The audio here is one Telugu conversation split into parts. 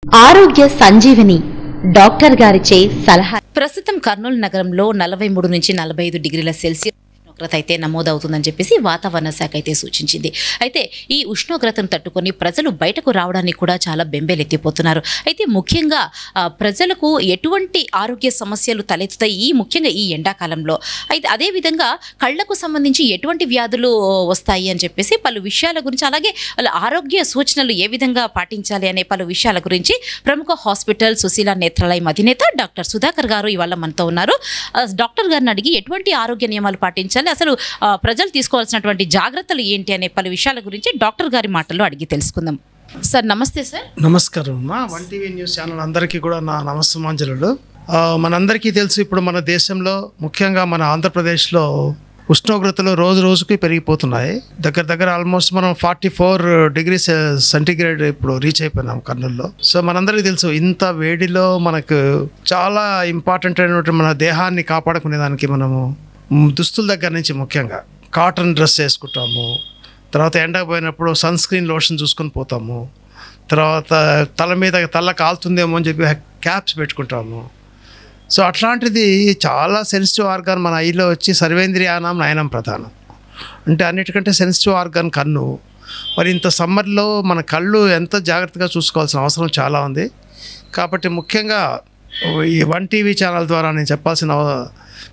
ఆరోగ్య సంజీవని డాక్టర్ గారిచే సలహా. ప్రస్తుతం కర్నూలు నగరంలో 43 నుంచి 45 డిగ్రీల సెల్సియస్ ఉష్ణోగ్రత అయితే నమోదవుతుందని చెప్పేసి వాతావరణ శాఖ అయితే సూచించింది. అయితే ఈ ఉష్ణోగ్రతను తట్టుకొని ప్రజలు బయటకు రావడానికి కూడా చాలా బెంబేలెత్తిపోతున్నారు. అయితే ముఖ్యంగా ప్రజలకు ఎటువంటి ఆరోగ్య సమస్యలు తలెత్తుతాయి ముఖ్యంగా ఈ ఎండాకాలంలో. అయితే అదేవిధంగా కళ్లకు సంబంధించి ఎటువంటి వ్యాధులు వస్తాయి అని చెప్పేసి పలు విషయాల గురించి, అలాగే వాళ్ళ ఆరోగ్య సూచనలు ఏ విధంగా పాటించాలి అనే పలు విషయాల గురించి ప్రముఖ హాస్పిటల్ సుశీల నేత్రాలయం అధినేత డాక్టర్ సుధాకర్ గారు ఇవాళ మనతో ఉన్నారు. డాక్టర్ గారిని అడిగి ఎటువంటి ఆరోగ్య నియమాలు పాటించాలి, అసలు ప్రజలు తీసుకోవాల్సినటువంటి జాగ్రత్తలు ఏంటి అనే పలు విషయాల గురించి డాక్టర్ గారి మాటల్లో అడిగి తెలుసుకుందాం. సార్ నమస్తే. సార్ నమస్కారం అమ్మా. 1TV న్యూస్ ఛానల్ అందరికీ కూడా నా నమస్సమాంజలులు. మనందరికీ తెలుసు, ఇప్పుడు మన దేశంలో ముఖ్యంగా మన ఆంధ్రప్రదేశ్లో ఉష్ణోగ్రతలు రోజు రోజుకి పెరిగిపోతున్నాయి. దగ్గర ఆల్మోస్ట్ మనం 44 డిగ్రీస్ సెంటిగ్రేడ్ ఇప్పుడు రీచ్ అయిపోయినాం కర్నూలులో. సో మనందరికీ తెలుసు, ఇంత వేడిలో మనకు చాలా ఇంపార్టెంట్ అయినటువంటి మన దేహాన్ని కాపాడుకునే దానికి మనము దుస్తుల దగ్గర నుంచి ముఖ్యంగా కాటన్ డ్రెస్ వేసుకుంటాము. తర్వాత ఎండకు పోయినప్పుడు సన్ స్క్రీన్ లోషన్ చూసుకొని పోతాము. తర్వాత తల మీద తల కాలుతుందేమో అని చెప్పి క్యాప్స్ పెట్టుకుంటాము. సో అట్లాంటిది చాలా సెన్సిటివ్ ఆర్గాన్ మన ఐలో వచ్చి సర్వేంద్రియానం నయనం ప్రధానం. అంటే అన్నిటికంటే సెన్సిటివ్ ఆర్గాన్ కన్ను. మరి ఇంత సమ్మర్లో మన కళ్ళు ఎంత జాగ్రత్తగా చూసుకోవాల్సిన అవసరం చాలా ఉంది. కాబట్టి ముఖ్యంగా ఈ 1TV ఛానల్ ద్వారా నేను చెప్పాల్సిన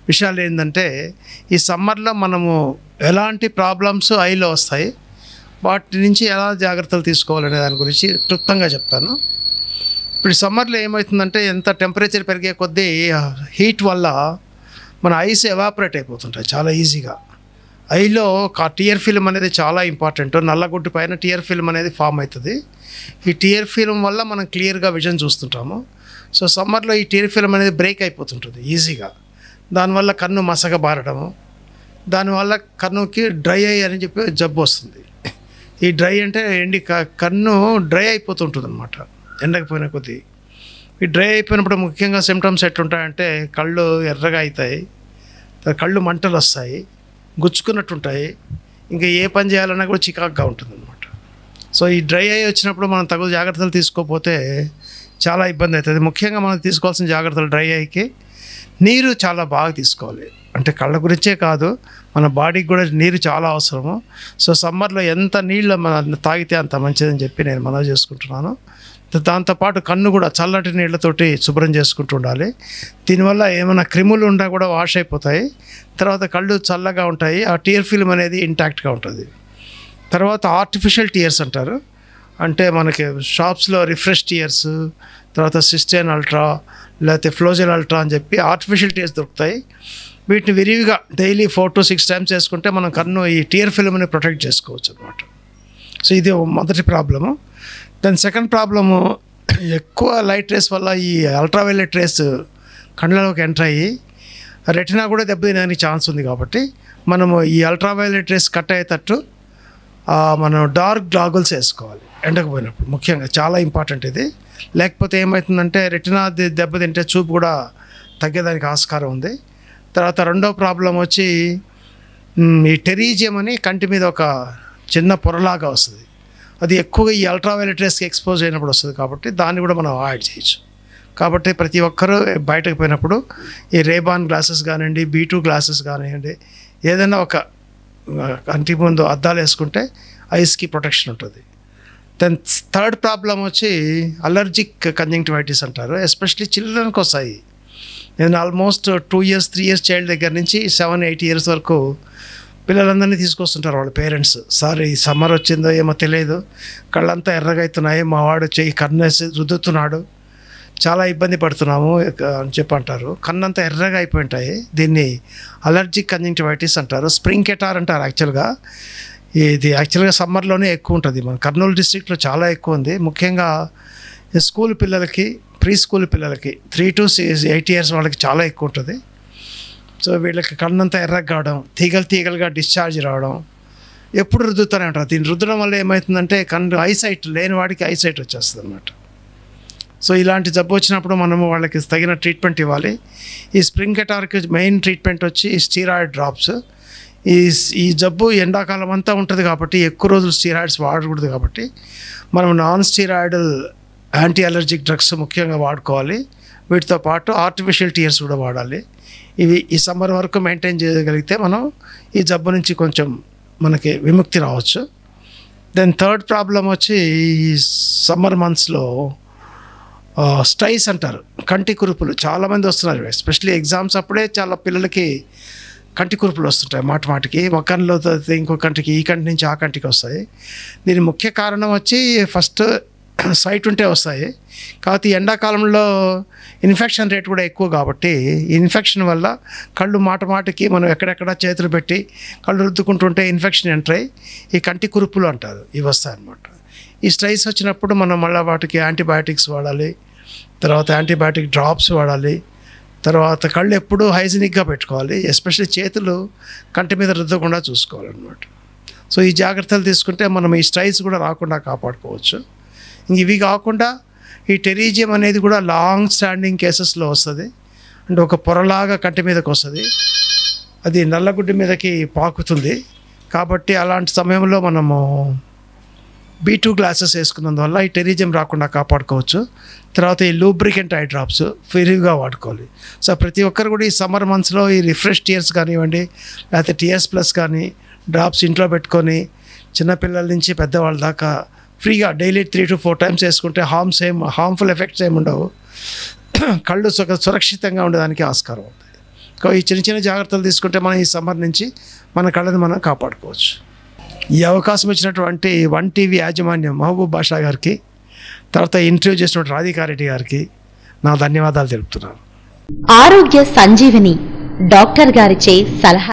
విషయాలు ఏంటంటే, ఈ సమ్మర్లో మనము ఎలాంటి ప్రాబ్లమ్స్ ఐలో వస్తాయి, వాటి నుంచి ఎలా జాగ్రత్తలు తీసుకోవాలనే దాని గురించి క్లుప్తంగా చెప్తాను. ఇప్పుడు సమ్మర్లో ఏమవుతుందంటే, ఎంత టెంపరేచర్ పెరిగే కొద్దీ హీట్ వల్ల మన ఐస్ ఎవాపరేట్ అయిపోతుంటాయి చాలా ఈజీగా. ఐలో టియర్ ఫిల్మ్ అనేది చాలా ఇంపార్టెంట్. నల్లగుడ్డు పైన టియర్ ఫిల్మ్ అనేది ఫామ్ అవుతుంది. ఈ టియర్ ఫిల్మ్ వల్ల మనం క్లియర్గా విజన్ చూస్తుంటాము. సో సమ్మర్లో ఈ టియర్ ఫిల్మ్ అనేది బ్రేక్ అయిపోతుంటుంది ఈజీగా. దానివల్ల కన్ను మసక బారడము, దానివల్ల కన్నుకి డ్రై ఐ అని చెప్పి జబ్బు వస్తుంది. ఈ డ్రై అంటే కన్ను డ్రై అయిపోతుంటుంది అనమాట ఎండకపోయిన కొద్దీ. ఈ డ్రై అయిపోయినప్పుడు ముఖ్యంగా సిమ్టమ్స్ ఎట్లుంటాయంటే, కళ్ళు ఎర్రగా అవుతాయి, కళ్ళు మంటలు వస్తాయి, గుచ్చుకున్నట్టుంటాయి, ఇంకా ఏ పని చేయాలన్నా కూడా చికాకుగా ఉంటుంది అనమాట. సో ఈ డ్రై ఐ వచ్చినప్పుడు మనం తగు జాగ్రత్తలు తీసుకోకపోతే చాలా ఇబ్బంది అవుతుంది. ముఖ్యంగా మనం తీసుకోవాల్సిన జాగ్రత్తలు, డ్రై ఐకి నీరు చాలా బాగా తీసుకోవాలి. అంటే కళ్ళ గురించే కాదు, మన బాడీకి కూడా నీరు చాలా అవసరము. సో సమ్మర్లో ఎంత నీళ్ళు మనం తాగితే అంత మంచిదని చెప్పి నేను మనవి చేసుకుంటున్నాను. దాంతోపాటు కన్ను కూడా చల్లటి నీళ్ళతోటి శుభ్రం చేసుకుంటూ ఉండాలి. దీనివల్ల ఏమైనా క్రిములు ఉన్నా కూడా వాష్ అయిపోతాయి. తర్వాత కళ్ళు చల్లగా ఉంటాయి, ఆ టియర్ ఫిల్మ్ అనేది ఇంటాక్ట్గా ఉంటుంది. తర్వాత ఆర్టిఫిషియల్ టియర్స్ అంటారు. అంటే మనకి షాప్స్లో రిఫ్రెష్ టియర్స్, తర్వాత సిస్టైన్ అల్ట్రా, లేకపోతే ఫ్లోజెల్ అల్ట్రా అని చెప్పి ఆర్టిఫిషియల్ టియర్స్ దొరుకుతాయి. వీటిని విరివిగా డైలీ 4 to 6 టైమ్స్ వేసుకుంటే మనం కన్ను ఈ టియర్ ఫిల్మ్ని ప్రొటెక్ట్ చేసుకోవచ్చు అనమాట. సో ఇది మొదటి ప్రాబ్లము. దాని సెకండ్ ప్రాబ్లము, ఎక్కువ లైట్ రేస్ వల్ల ఈ అల్ట్రావైలెట్ రేస్ కళ్ళలోకి ఎంటర్ అయ్యి రెటినా కూడా దెబ్బతినడానికి ఛాన్స్ ఉంది. కాబట్టి మనము ఈ అల్ట్రావైలెట్ రేస్ కట్ అయ్యేటట్టు మనం డార్క్ గాగుల్స్ వేసుకోవాలి ఎండకు పోయినప్పుడు. ముఖ్యంగా చాలా ఇంపార్టెంట్ ఇది. లేకపోతే ఏమవుతుందంటే రెటినా దెబ్బతింటే చూపు కూడా తగ్గేదానికి ఆస్కారం ఉంది. తర్వాత రెండో ప్రాబ్లం వచ్చి ఈ టెరీజియం అని కంటి మీద ఒక చిన్న పొరలాగా వస్తుంది. అది ఎక్కువగా ఈ అల్ట్రావైలెట్ రేస్కి ఎక్స్పోజ్ అయినప్పుడు వస్తుంది. కాబట్టి దాన్ని కూడా మనం అవాయిడ్ చేయొచ్చు. కాబట్టి ప్రతి ఒక్కరూ బయటకు పోయినప్పుడు ఈ రేబాన్ గ్లాసెస్ కానివ్వండి, B2 గ్లాసెస్ కానివ్వండి, ఏదైనా ఒక కంటి ముందు అద్దాలు వేసుకుంటే ఐస్కి ప్రొటెక్షన్ ఉంటుంది. దెన్ థర్డ్ ప్రాబ్లం వచ్చి అలర్జిక్ కంజంక్టివైటిస్ అంటారు. ఎస్పెషలీ చిల్డ్రన్కి వస్తాయి. నేను ఆల్మోస్ట్ 2 years 3 years చైల్డ్ దగ్గర నుంచి 7-8 years వరకు పిల్లలందరినీ తీసుకొస్తుంటారు వాళ్ళ పేరెంట్స్. సార్ ఈ సమ్మర్ వచ్చిందో ఏమో తెలియదు, కళ్ళంతా ఎర్రగా అవుతున్నాయి, మా వాడు చెయ్యి కన్నేసి రుద్దుతున్నాడు, చాలా ఇబ్బంది పడుతున్నాము అని చెప్పి అంటారు. కన్నంతా ఎర్రగా అయిపోయింటాయి. దీన్ని అలర్జిక్ కంజంక్టివైటిస్ అంటారు. స్ప్రింగ్ కెటార్ అంటారు యాక్చువల్గా. ఇది యాక్చువల్గా సమ్మర్లోనే ఎక్కువ ఉంటుంది. మన కర్నూలు డిస్ట్రిక్ట్లో చాలా ఎక్కువ ఉంది. ముఖ్యంగా స్కూల్ పిల్లలకి, ప్రీ స్కూల్ పిల్లలకి 3 to 8 years వాళ్ళకి చాలా ఎక్కువ ఉంటుంది. సో వీళ్ళకి కన్నంతా ఎర్రగా కావడం, తీగలుగా డిశ్చార్జ్ రావడం, ఎప్పుడు రుద్దుతూనే ఉంటారు. దీన్ని రుద్దడం వల్ల ఏమవుతుందంటే కన్ను ఐసైట్ లేని వాడికి ఐసైట్ వచ్చేస్తుంది అన్నమాట. సో ఇలాంటి జబ్బు వచ్చినప్పుడు మనము వాళ్ళకి తగిన ట్రీట్మెంట్ ఇవ్వాలి. ఈ స్ప్రింగ్ కెటార్కి మెయిన్ ట్రీట్మెంట్ వచ్చి స్టీరాయిడ్ డ్రాప్స్. ఈ జబ్బు ఎండాకాలం అంతా ఉంటుంది కాబట్టి ఎక్కువ రోజులు స్టీరాయిడ్స్ వాడకూడదు. కాబట్టి మనం non steroidal anti allergic drugs ముఖ్యంగా వాడుకోవాలి. వీటితో పాటు ఆర్టిఫిషియల్ టీయర్స్ కూడా వాడాలి. ఇవి ఈ సమ్మర్ వరకు మెయింటైన్ చేయగలిగితే మనం ఈ జబ్బు నుంచి కొంచెం మనకి విముక్తి రావచ్చు. దెన్ థర్డ్ ప్రాబ్లం వచ్చి ఈ సమ్మర్ మంత్స్లో స్టైస్ అంటారు, కంటి కురుపులు చాలామంది వస్తున్నారు. ఎస్పెషల్లీ ఎగ్జామ్స్ అప్పుడే చాలా పిల్లలకి కంటి కురుపులు వస్తుంటాయి. మాటికి ఒక కన్నులో ఇంకో కంటికి, ఈ కంటి నుంచి ఆ కంటికి వస్తాయి. దీని ముఖ్య కారణం వచ్చి ఫస్ట్ సైట్ ఉంటే వస్తాయి. కాకపోతే ఎండాకాలంలో ఇన్ఫెక్షన్ రేట్ కూడా ఎక్కువ కాబట్టి ఇన్ఫెక్షన్ వల్ల కళ్ళు మాటికి మనం ఎక్కడెక్కడ చేతులు పెట్టి కళ్ళు రుద్దుకుంటుంటే ఇన్ఫెక్షన్ ఎంటర్ అయ్యి ఈ కంటి కురుపులు అంటారు, ఇవి వస్తాయి అన్నమాట. ఈ స్ట్రైస్ వచ్చినప్పుడు మనం మళ్ళీ వాటికి యాంటీబయాటిక్స్ వాడాలి, తర్వాత యాంటీబయాటిక్ డ్రాప్స్ వాడాలి, తర్వాత కళ్ళు ఎప్పుడూ హైజీనిక్గా పెట్టుకోవాలి. ఎస్పెషల్లీ చేతులు కంటి మీద రుద్దకుండా చూసుకోవాలన్నమాట. సో ఈ జాగ్రత్తలు తీసుకుంటే మనం ఈ స్ట్రైస్ కూడా రాకుండా కాపాడుకోవచ్చు. ఇవి కాకుండా ఈ టెరీజియం అనేది కూడా లాంగ్ స్టాండింగ్ కేసెస్లో వస్తుంది. అంటే ఒక పొరలాగా కంటి మీదకి వస్తుంది, అది నల్లగుడ్డి మీదకి పాకుతుంది. కాబట్టి అలాంటి సమయంలో మనము B2 గ్లాసెస్ వేసుకున్నందువల్ల ఈ టెరీజియం రాకుండా కాపాడుకోవచ్చు. తర్వాత ఈ లూబ్రికెంట్ ఐ డ్రాప్స్ ఫ్రీగా వాడుకోవాలి. సో ప్రతి ఒక్కరు కూడా ఈ సమ్మర్ మంత్స్లో ఈ రిఫ్రెష్ టీయర్స్ కానివ్వండి, లేకపోతే టీఎస్ ప్లస్ కానీ డ్రాప్స్ ఇంట్లో పెట్టుకొని చిన్నపిల్లల నుంచి పెద్దవాళ్ళ దాకా ఫ్రీగా డైలీ 3 to 4 times వేసుకుంటే హార్మ్ఫుల్ ఎఫెక్ట్స్ ఏమి ఉండవు. కళ్ళు సురక్షితంగా ఉండడానికి ఆస్కారం ఉంటుంది. ఈ చిన్న జాగ్రత్తలు తీసుకుంటే మనం ఈ సమ్మర్ నుంచి మన కళ్ళని మనం కాపాడుకోవచ్చు. ఈ అవకాశం ఇచ్చినటువంటి 1TV యాజమాన్యం మహబూబ్ బాషా గారికి, తర్వాత ఇంటర్వ్యూ చేసినటువంటి రాధికారెడ్డి గారికి నా ధన్యవాదాలు తెలుపుతున్నాను. ఆరోగ్య సంజీవని డాక్టర్ గారిచే సలహా.